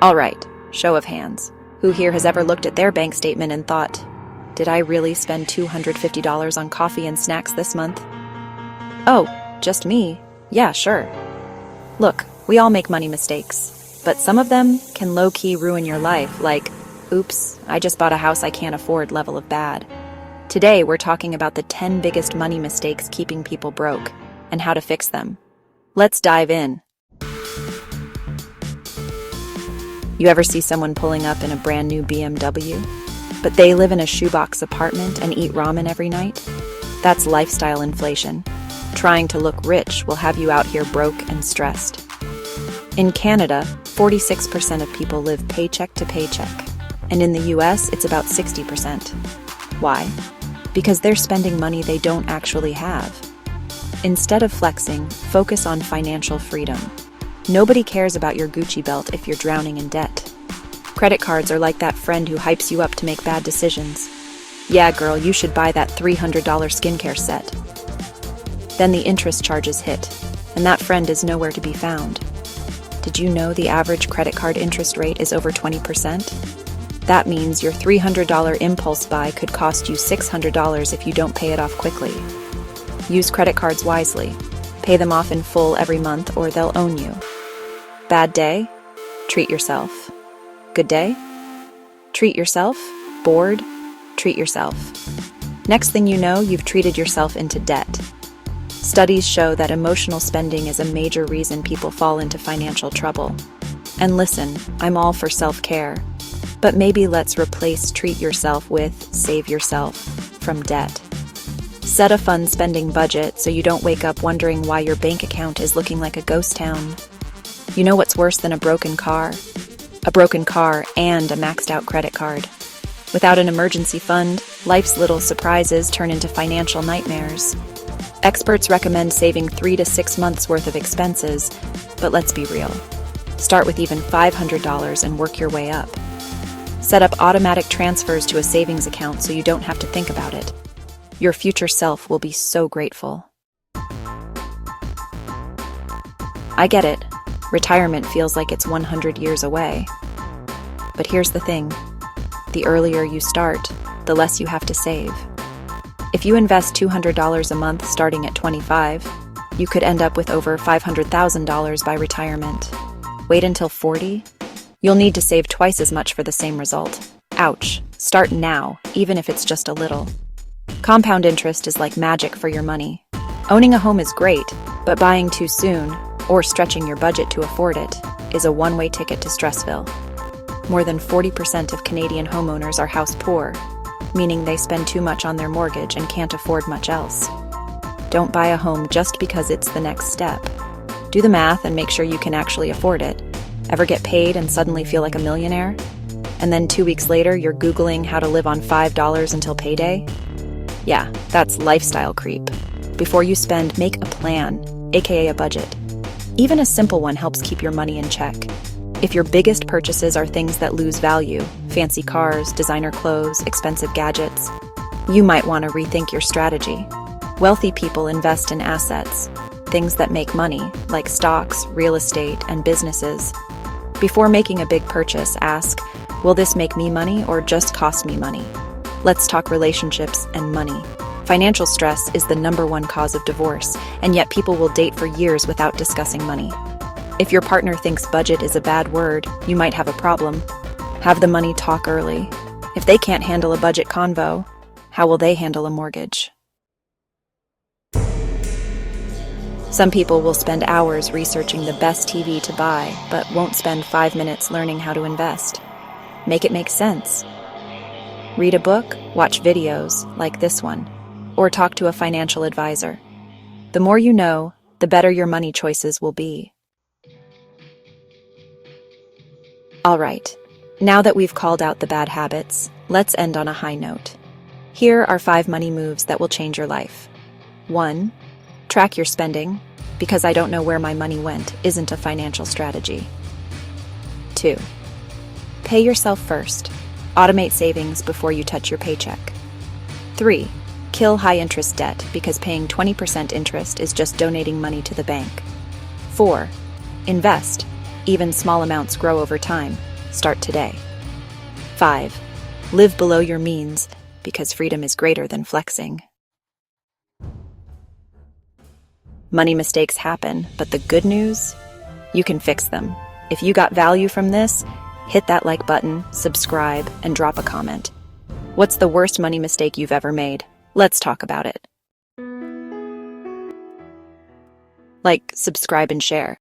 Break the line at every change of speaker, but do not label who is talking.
All right, show of hands. Who here has ever looked at their bank statement and thought, did I really spend $250 on coffee and snacks this month? Oh, just me? Yeah, sure. Look, we all make money mistakes, but some of them can low-key ruin your life, like, oops, I just bought a house I can't afford level of bad. Today, we're talking about the 10 biggest money mistakes keeping people broke and how to fix them. Let's dive in. You ever see someone pulling up in a brand new BMW, but they live in a shoebox apartment and eat ramen every night? That's lifestyle inflation. Trying to look rich will have you out here broke and stressed. In Canada, 46% of people live paycheck to paycheck, and in the US, it's about 60%. Why? Because they're spending money they don't actually have. Instead of flexing, focus on financial freedom. Nobody cares about your Gucci belt if you're drowning in debt. Credit cards are like that friend who hypes you up to make bad decisions. Yeah, girl, you should buy that $300 skincare set. Then the interest charges hit, and that friend is nowhere to be found. Did you know the average credit card interest rate is over 20%? That means your $300 impulse buy could cost you $600 if you don't pay it off quickly. Use credit cards wisely. Pay them off in full every month or they'll own you. Bad day? Treat yourself. Good day? Treat yourself. Bored? Treat yourself. Next thing you know, you've treated yourself into debt. Studies show that emotional spending is a major reason people fall into financial trouble. And listen, I'm all for self-care, but maybe let's replace treat yourself with save yourself from debt. Set a fun spending budget so you don't wake up wondering why your bank account is looking like a ghost town. You know what's worse than a broken car? A broken car and a maxed out credit card. Without an emergency fund, life's little surprises turn into financial nightmares. Experts recommend saving 3 to 6 months worth of expenses, but let's be real. Start with even $500 and work your way up. Set up automatic transfers to a savings account so you don't have to think about it. Your future self will be so grateful. I get it. Retirement feels like it's 100 years away. But here's the thing. The earlier you start, the less you have to save. If you invest $200 a month starting at 25, you could end up with over $500,000 by retirement. Wait until 40? You'll need to save twice as much for the same result. Ouch. Start now, even if it's just a little. Compound interest is like magic for your money. Owning a home is great, but buying too soon, or stretching your budget to afford it, is a one-way ticket to Stressville. More than 40% of Canadian homeowners are house poor, meaning they spend too much on their mortgage and can't afford much else. Don't buy a home just because it's the next step. Do the math and make sure you can actually afford it. Ever get paid and suddenly feel like a millionaire? And then 2 weeks later, you're Googling how to live on $5 until payday? Yeah, that's lifestyle creep. Before you spend, make a plan, aka a budget. Even a simple one helps keep your money in check. If your biggest purchases are things that lose value, fancy cars, designer clothes, expensive gadgets, you might want to rethink your strategy. Wealthy people invest in assets, things that make money, like stocks, real estate, and businesses. Before making a big purchase, ask, will this make me money or just cost me money? Let's talk relationships and money. Financial stress is the #1 cause of divorce, and yet people will date for years without discussing money. If your partner thinks budget is a bad word, you might have a problem. Have the money talk early. If they can't handle a budget convo, how will they handle a mortgage? Some people will spend hours researching the best TV to buy, but won't spend 5 minutes learning how to invest. Make it make sense. Read a book, watch videos, like this one, or talk to a financial advisor. The more you know, the better your money choices will be. All right, now that we've called out the bad habits, let's end on a high note. Here are 5 money moves that will change your life. 1. Track your spending, because I don't know where my money went isn't a financial strategy. 2. Pay yourself first. Automate savings before you touch your paycheck. 3. Kill high-interest debt, because paying 20% interest is just donating money to the bank. 4. Invest. Even small amounts grow over time. Start today. 5. Live below your means, because freedom is greater than flexing. Money mistakes happen, but the good news? You can fix them. If you got value from this, hit that like button, subscribe, and drop a comment. What's the worst money mistake you've ever made? Let's talk about it. Like, subscribe, and share.